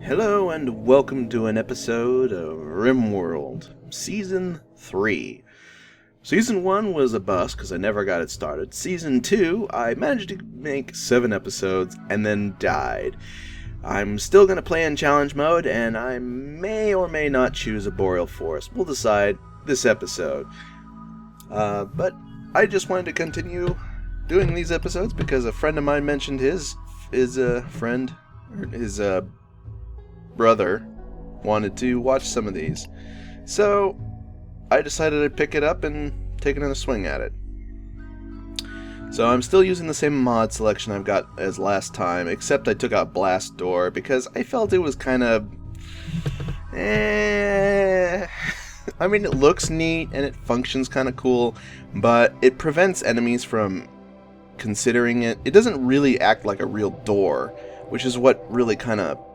Hello and welcome to an episode of RimWorld Season 3. Season 1 was a bust because I never got it started. Season 2, I managed to make 7 episodes and then died. I'm still going to play in challenge mode and I may or may not choose a boreal forest. We'll decide this episode. But I just wanted to continue doing these episodes because a friend of mine mentioned his brother wanted to watch some of these. So I decided I'd pick it up and take another swing at it. So I'm still using the same mod selection I've got as last time, except I took out Blast Door because I felt it was kind of I mean, it looks neat and it functions kind of cool, but it prevents enemies from considering it. It doesn't really act like a real door, which is what really kind of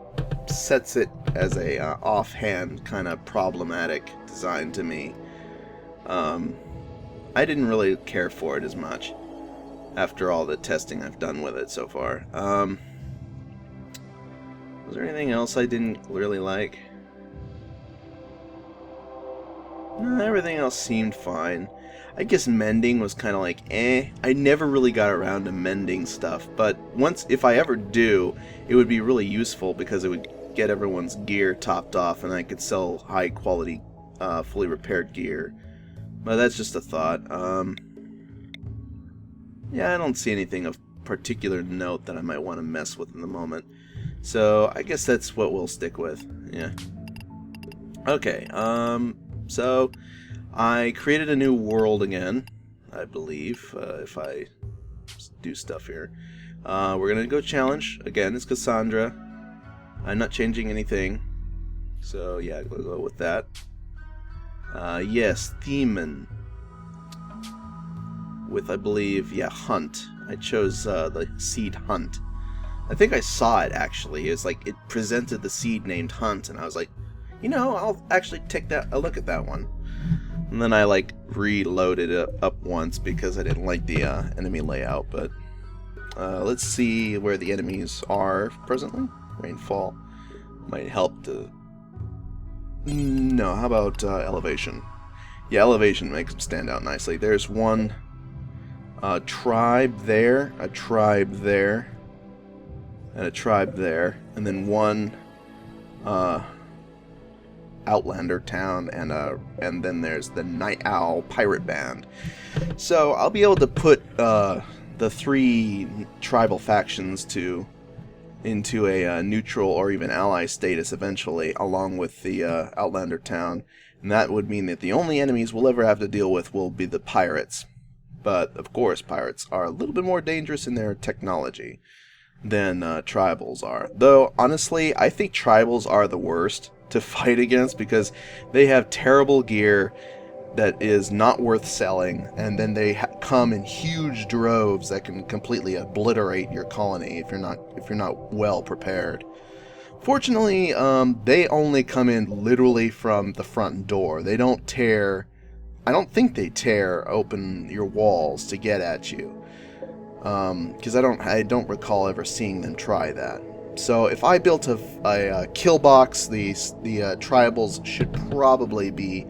sets it as a offhand kind of problematic design to me. I didn't really care for it as much after all the testing I've done with it so far. Was there anything else I didn't really like? No, everything else seemed fine. I guess mending was kind of like, eh. I never really got around to mending stuff, but if I ever do, it would be really useful because it would get everyone's gear topped off and I could sell high quality, fully repaired gear. But that's just a thought. Yeah, I don't see anything of particular note that I might want to mess with in the moment. So I guess that's what we'll stick with. Yeah. Okay, so I created a new world again, I believe, if I do stuff here. We're going to go challenge. Again, it's Cassandra. I'm not changing anything. So, yeah, we'll go with that. Yes, Themen. With, I believe, yeah, Hunt. I chose the seed Hunt. I think I saw it, actually. It's like, it presented the seed named Hunt, and I was like, you know, I'll actually take a look at that one. And then I like reloaded it up once because I didn't like the enemy layout. But let's see where the enemies are presently. Rainfall might help to. No, how about elevation? Yeah, elevation makes them stand out nicely. There's one tribe there, a tribe there, and a tribe there, and then one Outlander town, and then there's the Night Owl pirate band. So I'll be able to put the 3 tribal factions into a neutral or even ally status eventually, along with the Outlander town, and that would mean that the only enemies we'll ever have to deal with will be the pirates. But of course, pirates are a little bit more dangerous in their technology than tribals are. Though honestly, I think tribals are the worst to fight against because they have terrible gear that is not worth selling, and then they come in huge droves that can completely obliterate your colony if you're not well prepared. Fortunately, they only come in literally from the front door. They don't tear. I don't think they tear open your walls to get at you, because I don't recall ever seeing them try that. So if I built a kill box, the tribals should probably be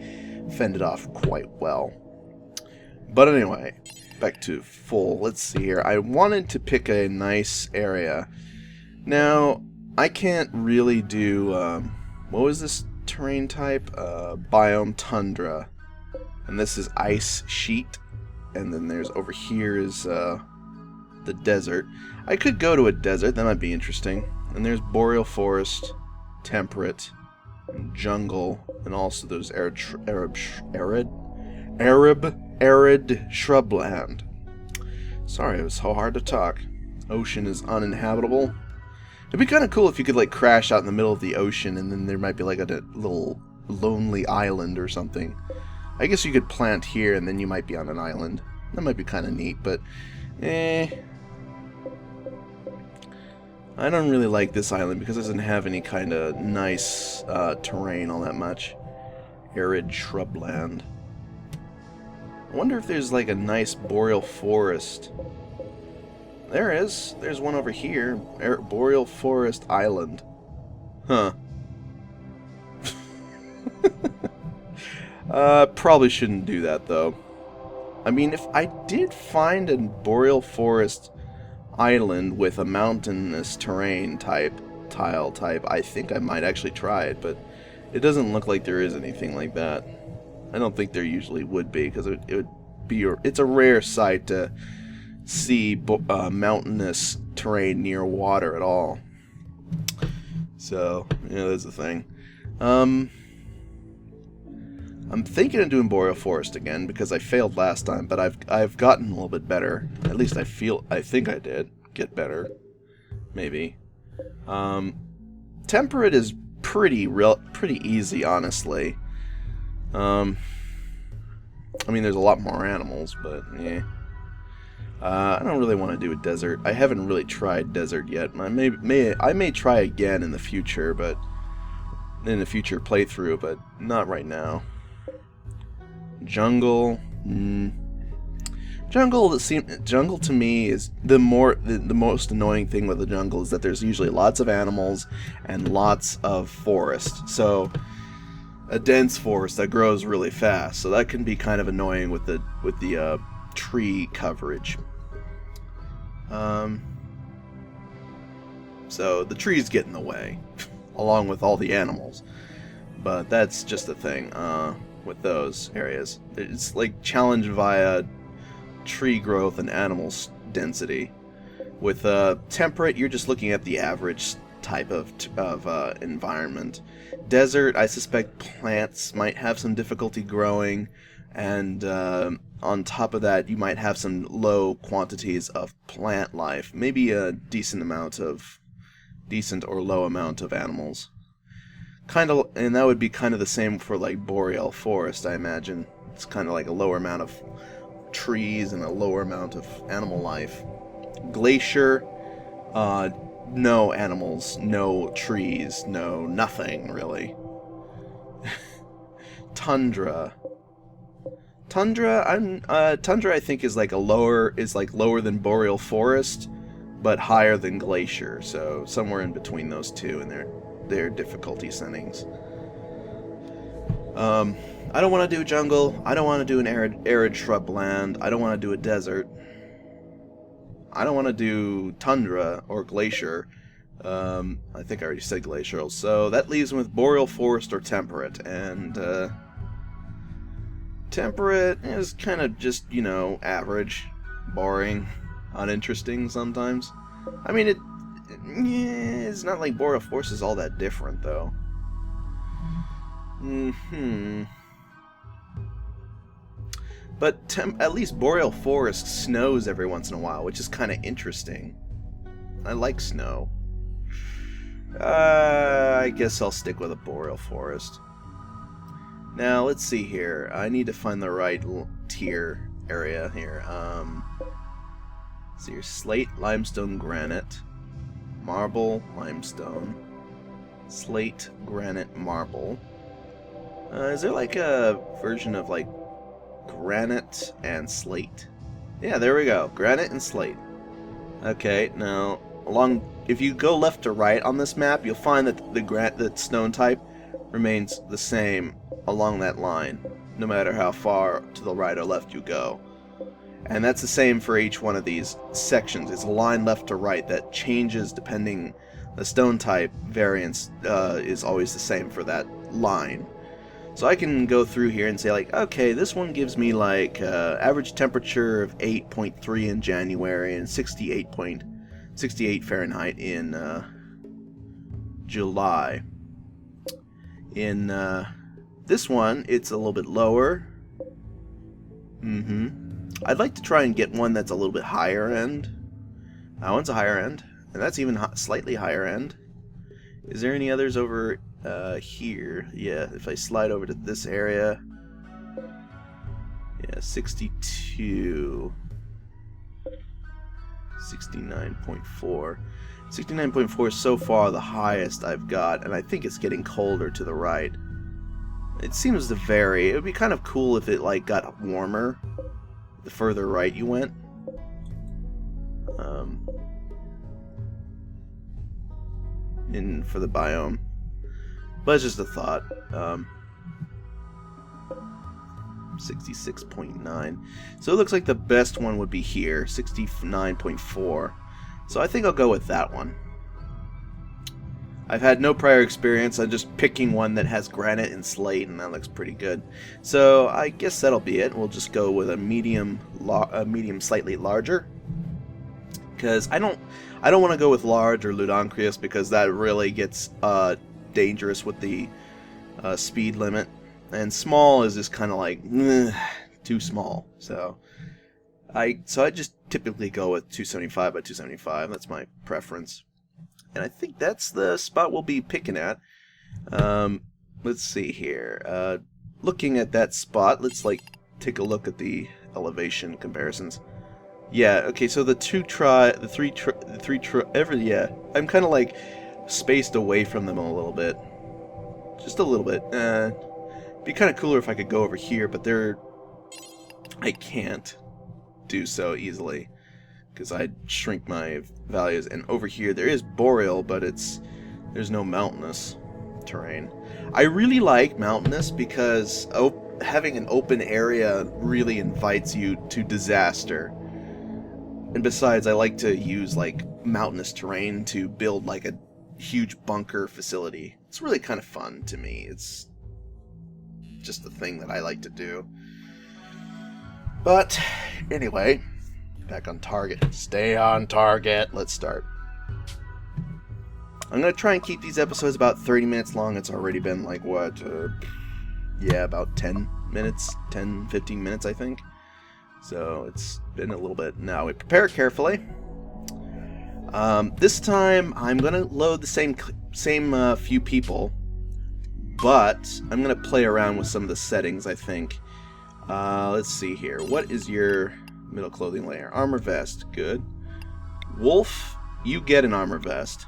fended off quite well. But anyway, back to full. Let's see here. I wanted to pick a nice area. Now, I can't really do, what was this terrain type? Biome Tundra. And this is Ice Sheet. And then there's over here is the desert. I could go to a desert, that might be interesting. And there's Boreal Forest, Temperate, and Jungle, and also those arid shrubland. Sorry, it was so hard to talk. Ocean is uninhabitable. It'd be kind of cool if you could like crash out in the middle of the ocean and then there might be like a little lonely island or something. I guess you could plant here and then you might be on an island. That might be kind of neat, but I don't really like this island because it doesn't have any kind of nice terrain all that much. Arid shrubland. I wonder if there's like a nice boreal forest. There is. There's one over here. Boreal Forest Island. Huh. Probably shouldn't do that, though. I mean, if I did find a boreal forest island with a mountainous terrain tile type, I think I might actually try it, but it doesn't look like there is anything like that. I don't think there usually would be, because it would be, it's a rare sight to see mountainous terrain near water at all. So, yeah, that's the thing. I'm thinking of doing boreal forest again because I failed last time, but I've gotten a little bit better. At least I think I did get better. Maybe. Temperate is pretty easy, honestly. I mean, there's a lot more animals, but yeah. I don't really want to do a desert. I haven't really tried desert yet. I may try again in the future, but in the future playthrough, but not right now. Jungle. Jungle to me is the most annoying thing with the jungle is that there's usually lots of animals and lots of forest. So a dense forest that grows really fast. So that can be kind of annoying with the tree coverage. So the trees get in the way along with all the animals. But that's just the thing. With those areas, it's like challenged via tree growth and animal density. With temperate, you're just looking at the average type of environment. Desert, I suspect plants might have some difficulty growing, and on top of that, you might have some low quantities of plant life. Maybe a decent or low amount of animals. And that would be kind of the same for like boreal forest, I imagine. It's kind of like a lower amount of trees and a lower amount of animal life. Glacier, no animals, no trees, no nothing really. Tundra, I think is lower than boreal forest, but higher than glacier. So somewhere in between those two, and their difficulty settings. I don't want to do jungle. I don't want to do an arid shrubland. I don't want to do a desert. I don't want to do tundra or glacier. I think I already said glacial. So that leaves me with boreal forest or temperate. And temperate is kind of just, average, boring, uninteresting sometimes. I mean, it's not like boreal forest is all that different, though. But at least boreal forest snows every once in a while, which is kind of interesting. I like snow. I guess I'll stick with a boreal forest. Now, let's see here. I need to find the right tier area here. So your slate, limestone, granite, marble, limestone, slate, granite, marble. Is there like a version of like granite and slate? Yeah, there we go. Granite and slate. Okay, now if you go left to right on this map, you'll find that the stone type remains the same along that line, no matter how far to the right or left you go. And that's the same for each one of these sections. It's a line left to right that changes depending. The stone type variance is always the same for that line. So I can go through here and say, like, okay, this one gives me like average temperature of 8.3 in January and 68 Fahrenheit in July. In this one, it's a little bit lower. I'd like to try and get one that's a little bit higher end. That one's a higher end, and that's even slightly higher end. Is there any others over here? Yeah, if I slide over to this area. Yeah, 62. 69.4. 69.4 is so far the highest I've got, and I think it's getting colder to the right. It seems to vary. It would be kind of cool if it like got warmer the further right you went. For the biome. But it's just a thought. 66.9. So it looks like the best one would be here, 69.4. So I think I'll go with that one. I've had no prior experience. I'm just picking one that has granite and slate, and that looks pretty good. So I guess that'll be it. We'll just go with a medium slightly larger, because I don't want to go with large or Ludoncrius, because that really gets dangerous with the speed limit. And small is just kind of like too small. So I just typically go with 275 by 275. That's my preference. And I think that's the spot we'll be picking at. Let's see here. Looking at that spot, let's take a look at the elevation comparisons. Yeah, okay, so I'm kind of like spaced away from them a little bit. Just a little bit. Be kind of cooler if I could go over here, but I can't do so easily, because I'd shrink my values. And over here there is boreal, but there's no mountainous terrain. I really like mountainous because having an open area really invites you to disaster. And besides, I like to use mountainous terrain to build a huge bunker facility. It's really kind of fun to me. It's just the thing that I like to do. But anyway, back on target. Stay on target. Let's start. I'm going to try and keep these episodes about 30 minutes long. It's already been about 10 minutes, 10, 15 minutes, I think. So it's been a little bit. Now we prepare carefully. This time I'm going to load the same few people, but I'm going to play around with some of the settings, I think. Let's see here. What is your middle clothing layer? Armor vest. Good. Wolf, you get an armor vest,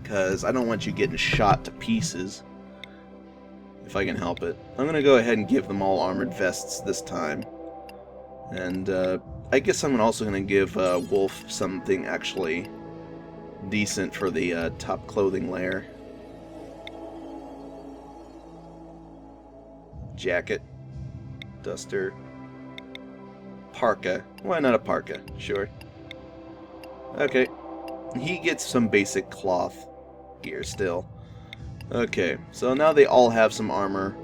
because I don't want you getting shot to pieces, if I can help it. I'm going to go ahead and give them all armored vests this time. And I guess I'm also going to give Wolf something actually decent for the top clothing layer. Jacket, duster, parka. Why not a parka? Sure. Okay. He gets some basic cloth gear still. Okay, so now they all have some armor,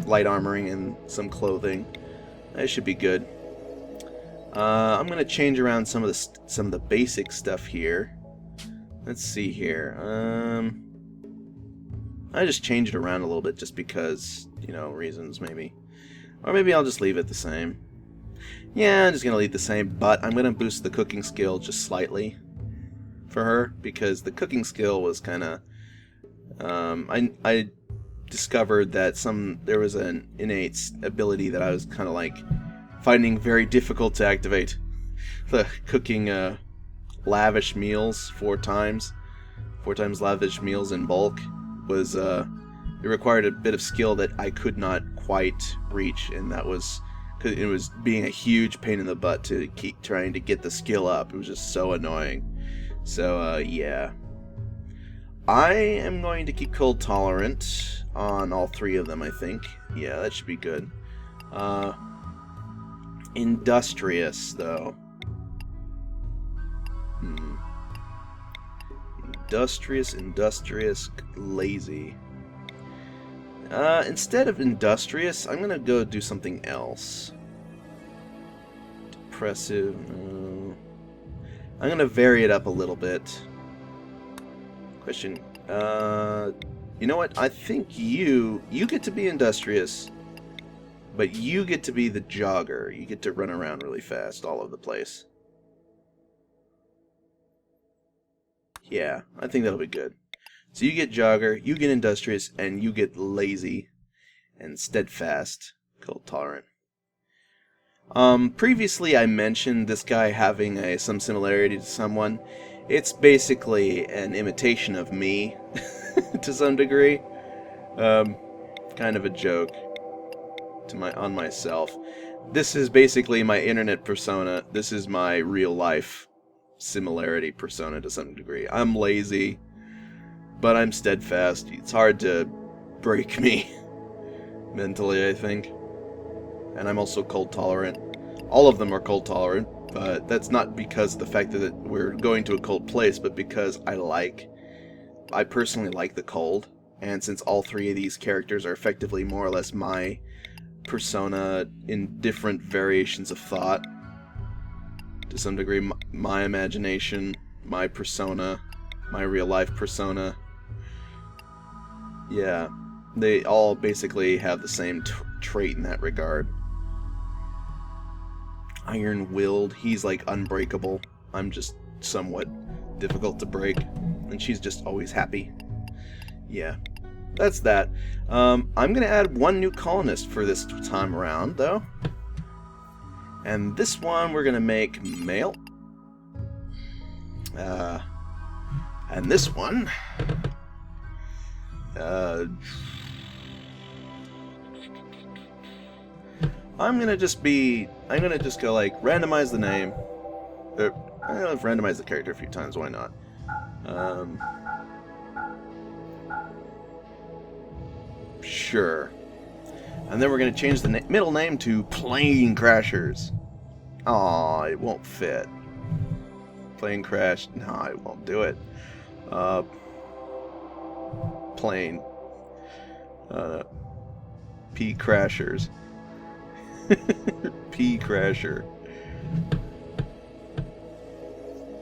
light armoring, and some clothing. That should be good. I'm gonna change around some of the basic stuff here. Let's see here. I just changed it around a little bit just because, reasons maybe. Or maybe I'll just leave it the same. Yeah, I'm just gonna leave it the same, but I'm gonna boost the cooking skill just slightly for her, because the cooking skill was kind of I discovered that there was an innate ability that I was kind of finding very difficult to activate. The cooking lavish meals 4 times lavish meals in bulk was it required a bit of skill that I could not quite reach, and that was because it was being a huge pain in the butt to keep trying to get the skill up. It was just so annoying. So yeah. I am going to keep cold tolerant on all 3 of them, I think. Yeah, that should be good. Industrious, though. Industrious, lazy. Instead of industrious, I'm gonna go do something else. Depressive. I'm gonna vary it up a little bit. Question. You know what? I think you get to be industrious, but you get to be the jogger. You get to run around really fast all over the place. Yeah, I think that'll be good. So you get jogger, you get industrious, and you get lazy and steadfast, cold tolerant. Previously I mentioned this guy having some similarity to someone. It's basically an imitation of me, to some degree. Kind of a joke on myself. This is basically my internet persona. This is my real life similarity persona to some degree. I'm lazy. but I'm steadfast. It's hard to break me mentally, I think. And I'm also cold tolerant. All of them are cold tolerant, but that's not because of the fact that we're going to a cold place, but because I personally like the cold. And since all three of these characters are effectively more or less my persona in different variations of thought, to some degree, my imagination, my persona, my real life persona, yeah, they all basically have the same trait in that regard. Iron-willed, he's like unbreakable. I'm just somewhat difficult to break, and she's just always happy. Yeah, that's that. I'm gonna add one new colonist for this time around, though. And this one we're gonna make male. And this one, I'm gonna just go like randomize the name. I've randomized the character a few times. Why not? Sure. And then we're gonna change the middle name to Plane Crashers. Aw, it won't fit. Plane crash. No, I won't do it. Plane. P Crashers. P Crasher.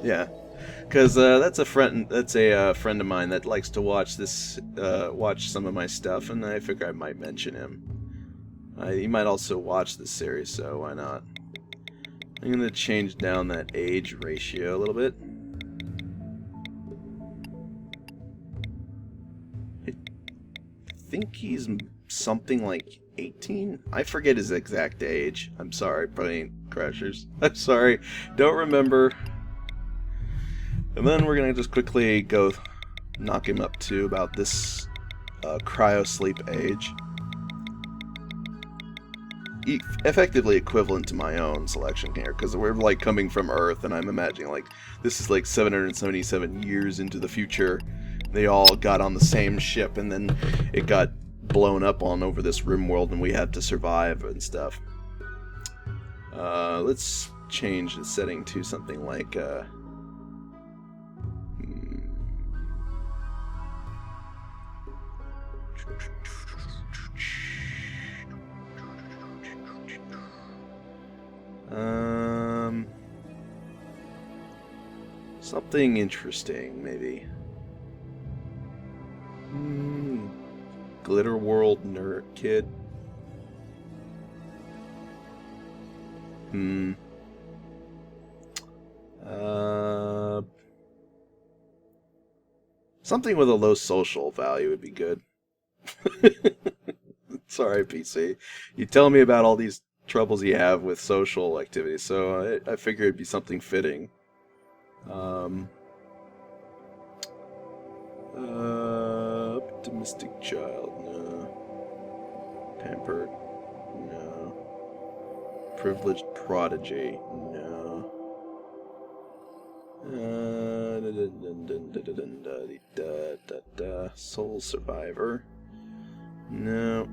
Yeah, because that's a friend. That's a friend of mine that likes to watch this. Watch some of my stuff, and I figure I might mention him. He might also watch this series, so why not? I'm gonna change down that age ratio a little bit. I think he's something like 18? I forget his exact age. I'm sorry, Plane Crashers. I'm sorry. Don't remember. And then we're gonna just quickly go knock him up to about this cryosleep age. Effectively equivalent to my own selection here, because we're like coming from Earth, and I'm imagining like this is like 777 years into the future. They all got on the same ship, and then it got blown up on over this RimWorld, and we had to survive and stuff. Let's change the setting to something like something interesting, maybe. Glitter World Nerd Kid. Something with a low social value would be good. Sorry, PC. You tell me about all these troubles you have with social activities, so I figured it'd be something fitting. Optimistic child, no. Pampered, no. Privileged prodigy, no. Soul survivor, no.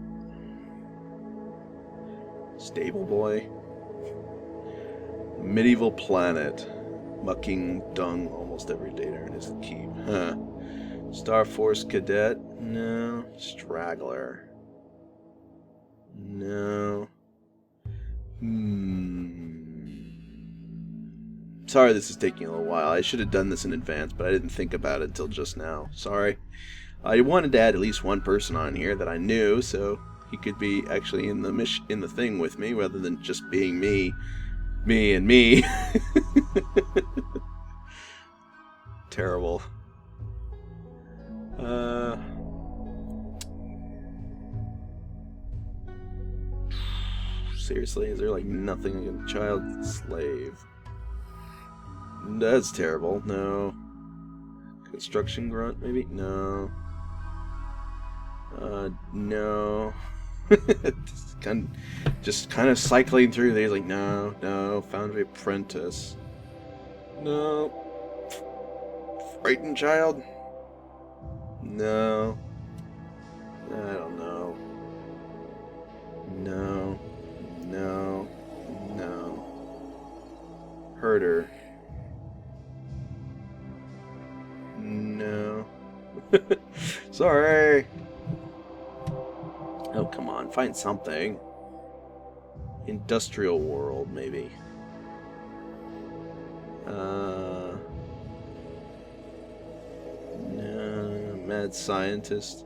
Stable boy. Medieval planet. Mucking dung almost every day during his keep. Huh. Star Force cadet? No. Straggler? No. Sorry this is taking a little while. I should have done this in advance, but I didn't think about it until just now. Sorry. I wanted to add at least one person on here that I knew, so he could be actually in the thing with me, rather than just being me. Me and me. Terrible. Seriously, is there like nothing against child slave? That's terrible. No. Construction grunt, maybe? No. No. just kind of cycling through these, like, no. Foundry apprentice. No. Frightened child? No. I don't know. No. No. No. Herder. No. Sorry. Oh, come on. Find something. Industrial world, maybe. No. Mad scientist.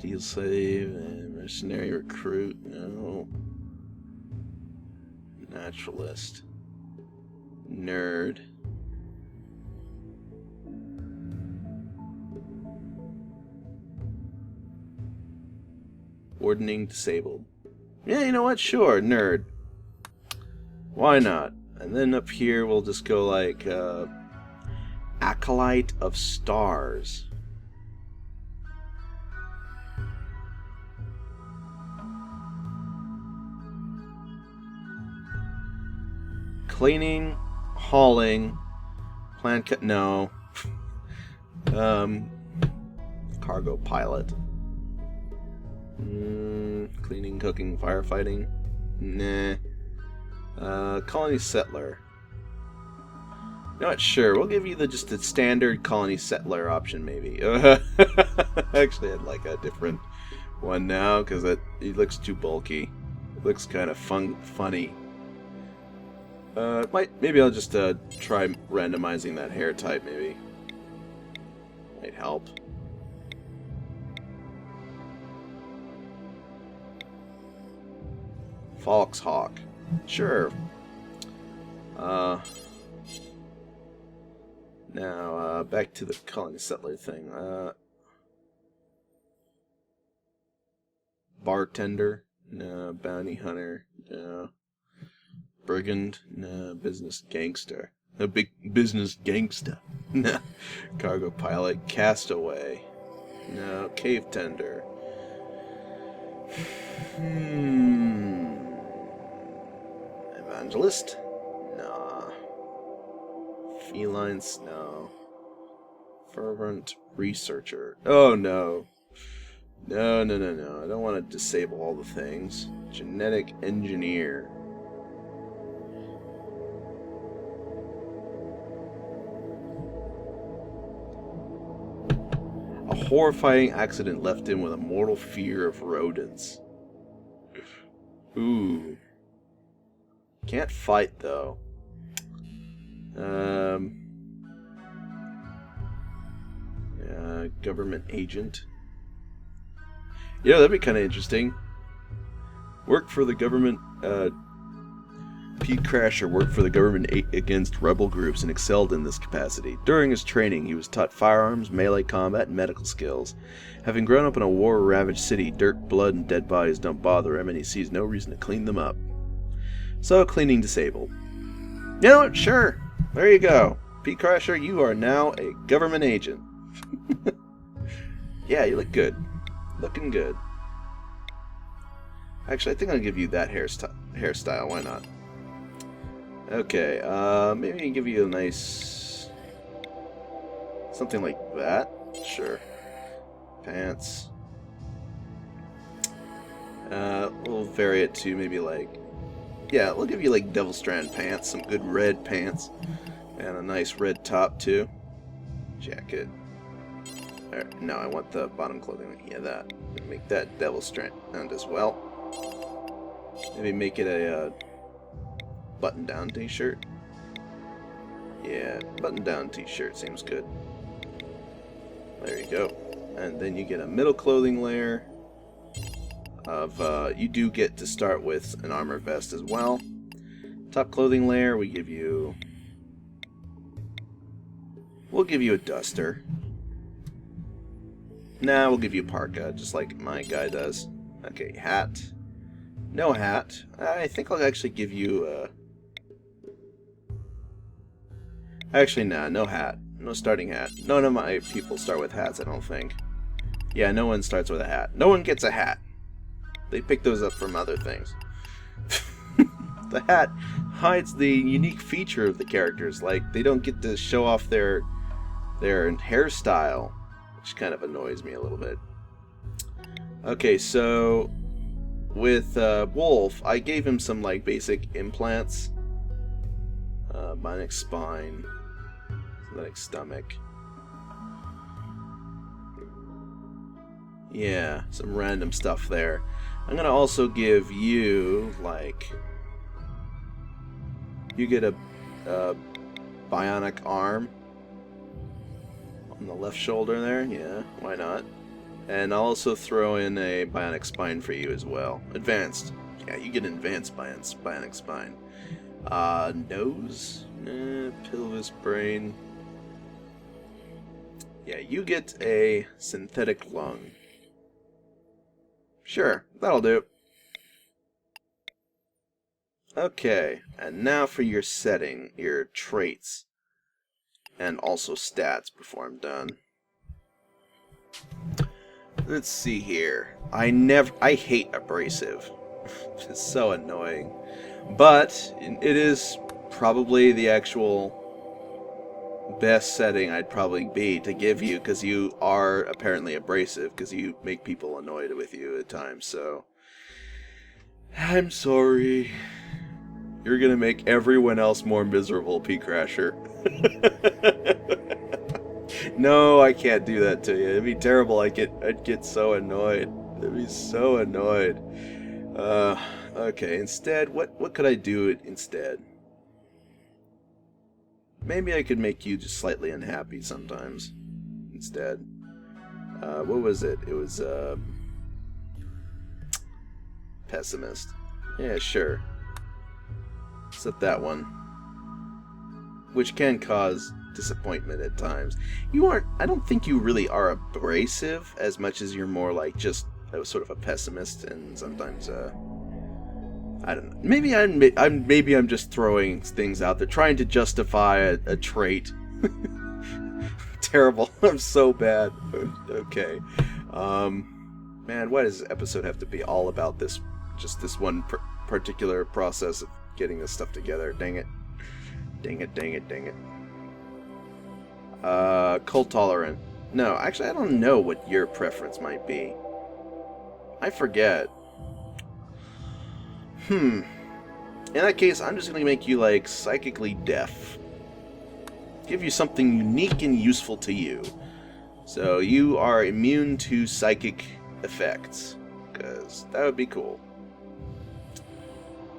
Deal save and mercenary recruit. No. Naturalist. Nerd. Wardening disabled. Yeah, you know what? Sure, nerd. Why not? And then up here we'll just go like Acolyte of Stars. Cleaning, hauling, plant cut. No. Cargo pilot. Cleaning, cooking, firefighting. Nah. Colony settler. Not sure. We'll give you just the standard colony settler option, maybe. Actually, I'd like a different one now because it looks too bulky. It looks kind of funny. Maybe I'll just try randomizing that hair type. Maybe might help. Foxhawk. Sure. Now, back to the colony settler thing. Bartender. No. Bounty hunter. No. Brigand. No. Business gangster. A big business gangster. No. Cargo pilot. Castaway. No. Cave tender. Evangelist? Nah. Felines? No. Fervent researcher. Oh no. No. I don't want to disable all the things. Genetic engineer. A horrifying accident left him with a mortal fear of rodents. Ooh. Can't fight, though. Government agent. Yeah, that'd be kind of interesting. Worked for the government, Pete Crasher worked for the government against rebel groups and excelled in this capacity. During his training, he was taught firearms, melee combat, and medical skills. Having grown up in a war-ravaged city, dirt, blood, and dead bodies don't bother him, and he sees no reason to clean them up. So, cleaning disabled. You know what? Sure. There you go. Pete Crasher, you are now a government agent. Yeah, you look good. Looking good. Actually, I think I'll give you that hairstyle. Why not? Okay, maybe give you a nice... something like that. Sure. Pants. We'll vary it to maybe like... yeah, we'll give you like Devil Strand pants. Some good red pants. And a nice red top, too. Jacket. No, I want the bottom clothing. Yeah, that. Make that Devil Strand as well. Maybe make it a button-down t-shirt. Yeah, button-down t-shirt seems good. There you go. And then you get a middle clothing layer of, you do get to start with an armor vest as well. Top clothing layer, we give you... we'll give you a duster. Nah, we'll give you a parka, just like my guy does. Okay, hat. No hat. I think I'll actually give you actually, nah, no hat. No starting hat. None of my people start with hats, I don't think. Yeah, no one starts with a hat. No one gets a hat. They pick those up from other things. The hat hides the unique feature of the characters. Like, they don't get to show off their their hairstyle, which kind of annoys me a little bit. Okay, so with Wolf, I gave him some like basic implants. Bionic spine, synthetic stomach. Yeah, some random stuff there. I'm gonna also give you, like, you get a bionic arm on the left shoulder there. Yeah, why not? And I'll also throw in a bionic spine for you as well. Advanced. Yeah, you get an advanced bionic spine. Nose, pelvis, brain. Yeah, you get a synthetic lung. Sure, that'll do. Okay, and now for your setting, your traits, and also stats before I'm done. Let's see here. I hate abrasive. It's so annoying. But it is probably the actual best setting I'd probably be to give you, because you are apparently abrasive, because you make people annoyed with you at times, so I'm sorry. You're gonna make everyone else more miserable, P-Crasher. No, I can't do that to you. It'd be terrible. I'd get so annoyed. I'd be so annoyed. Okay, instead, what could I do instead? Maybe I could make you just slightly unhappy sometimes. Instead. What was it? It was, pessimist. Yeah, sure. Set that one. Which can cause disappointment at times. I don't think you really are abrasive as much as you're more like just sort of a pessimist, and sometimes, I don't know. Maybe I'm just throwing things out there, trying to justify a trait. Terrible. I'm so bad. Okay. Man, why does this episode have to be all about this? Just this one particular process of getting this stuff together. Dang it. Dang it, dang it, dang it. Cold tolerant. No, actually, I don't know what your preference might be. I forget. In that case, I'm just going to make you, like, psychically deaf. Give you something unique and useful to you. So you are immune to psychic effects, because that would be cool.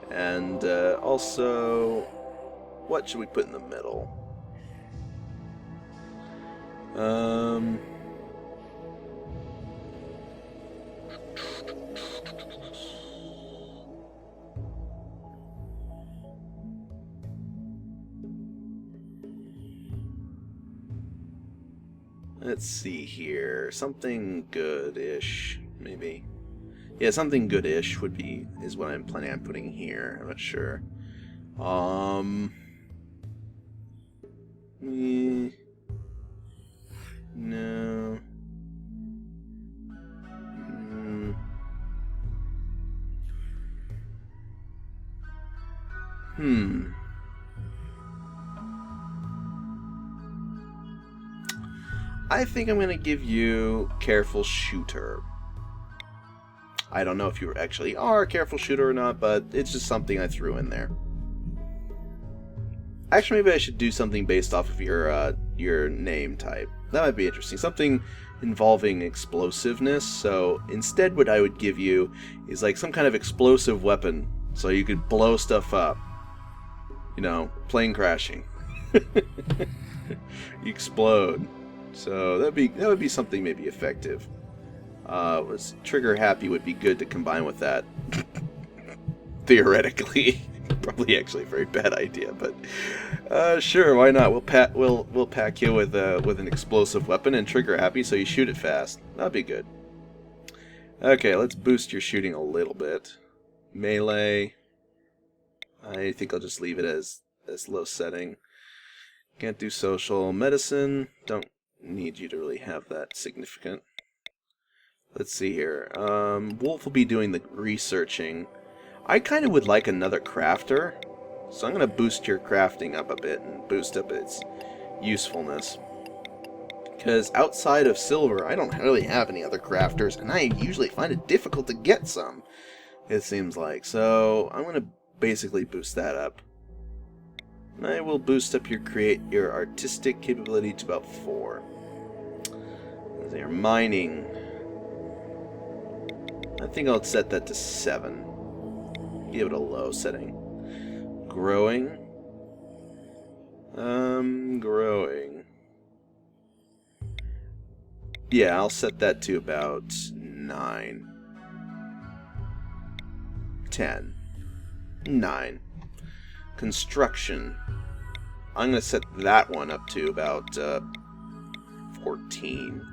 And also, what should we put in the middle? Let's see here. Something good-ish, maybe. Yeah, something good-ish is what I'm planning on putting here. I'm not sure. No. I think I'm going to give you Careful Shooter. I don't know if you actually are a Careful Shooter or not, but it's just something I threw in there. Actually, maybe I should do something based off of your name type. That might be interesting. Something involving explosiveness. So instead what I would give you is like some kind of explosive weapon, so you could blow stuff up. You know, plane crashing. You explode. So that would be something maybe effective. Trigger happy would be good to combine with that. Theoretically. Probably actually a very bad idea, but sure, why not? We'll pack you with an explosive weapon and trigger happy, so you shoot it fast. That'd be good. Okay, let's boost your shooting a little bit. Melee. I think I'll just leave it as low setting. Can't do social. Medicine. Don't need you to really have that significant. Let's see here. Wolf will be doing the researching. I kind of would like another crafter, so I'm going to boost your crafting up a bit and boost up its usefulness. Because outside of silver, I don't really have any other crafters, and I usually find it difficult to get some, it seems like. So I'm going to basically boost that up. And I will boost up your artistic capability to about 4. Your mining, I think I'll set that to 7. Give it a low setting. Growing. Growing. Yeah, I'll set that to about 9. 10. 9. Construction. I'm going to set that one up to about 14.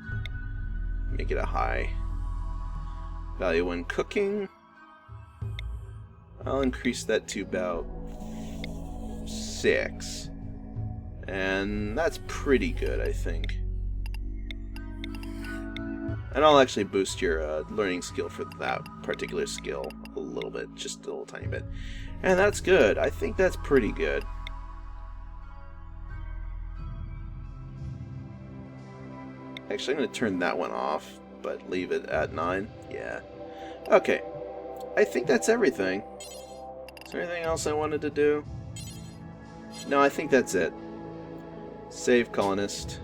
Make it a high value when cooking. I'll increase that to about 6. And that's pretty good, I think. And I'll actually boost your learning skill for that particular skill a little bit, just a little tiny bit. And that's good. I think that's pretty good. Actually, I'm going to turn that one off, but leave it at 9. Yeah. Okay. I think that's everything. Is there anything else I wanted to do? No, I think that's it. Save colonist.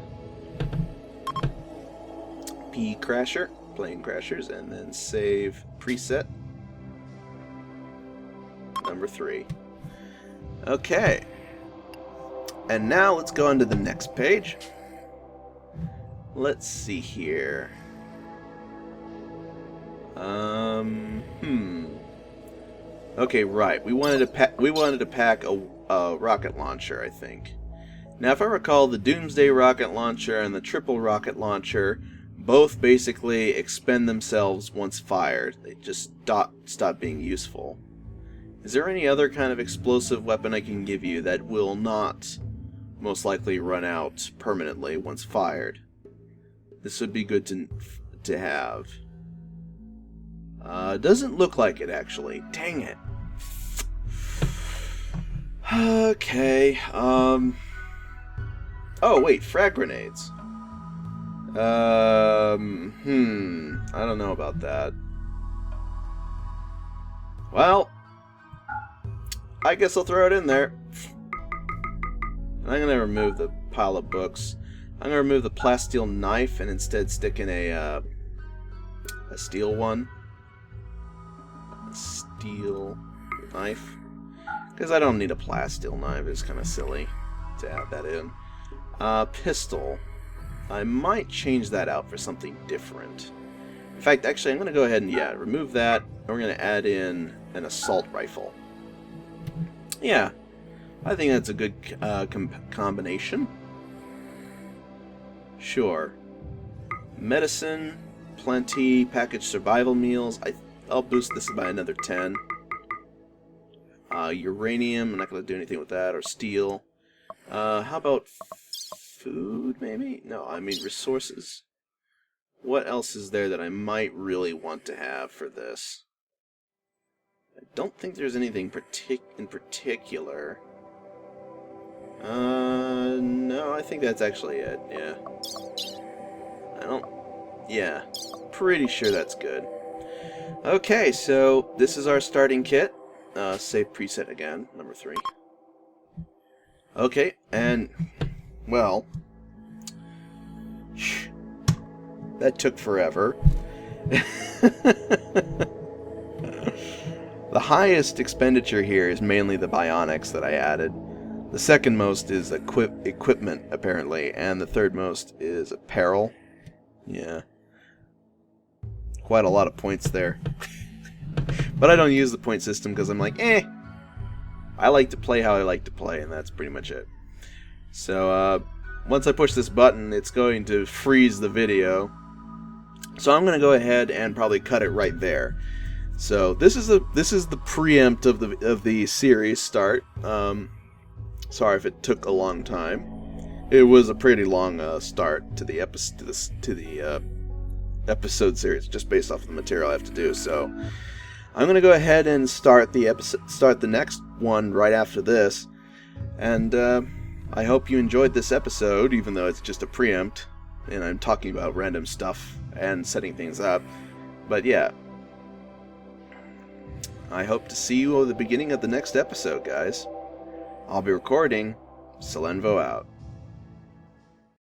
P crasher. Plane crashers. And then save preset. Number 3. Okay. And now let's go on to the next page. Let's see here. Okay, right. We wanted to pack a rocket launcher, I think. Now, if I recall, the Doomsday rocket launcher and the triple rocket launcher both basically expend themselves once fired. They just stop being useful. Is there any other kind of explosive weapon I can give you that will not most likely run out permanently once fired? This would be good to have. Doesn't look like it, actually. Dang it. Okay. Oh, wait. Frag grenades. I don't know about that. Well, I guess I'll throw it in there. And I'm going to remove the pile of books. I'm going to remove the plasteel knife and instead stick in a steel one. Steel knife. Because I don't need a plasteel knife. It's kind of silly to add that in. Pistol. I might change that out for something different. In fact, actually, I'm going to go ahead and, remove that. And we're going to add in an assault rifle. Yeah. I think that's a good combination. Sure. Medicine, plenty, packaged survival meals. I'll boost this by another 10. Uranium, I'm not going to do anything with that, or steel. How about food, maybe? No, I mean resources. What else is there that I might really want to have for this? I don't think there's anything in particular. No, I think that's actually it, yeah. Pretty sure that's good. Okay, so this is our starting kit. Save preset again, number 3. Okay, and, well, that took forever. The highest expenditure here is mainly the bionics that I added. The second most is equipment, apparently, and the third most is apparel. Yeah. Quite a lot of points there. But I don't use the point system because I'm like, I like to play how I like to play, and that's pretty much it. So, once I push this button, it's going to freeze the video. So I'm going to go ahead and probably cut it right there. So this is the preempt of the series start. Sorry if it took a long time. It was a pretty long start to the episode series, just based off of the material I have to do. So I'm going to go ahead and start the next one right after this. And I hope you enjoyed this episode, even though it's just a preempt. and I'm talking about random stuff and setting things up. But yeah, I hope to see you at the beginning of the next episode, guys. I'll be recording. Envoke out.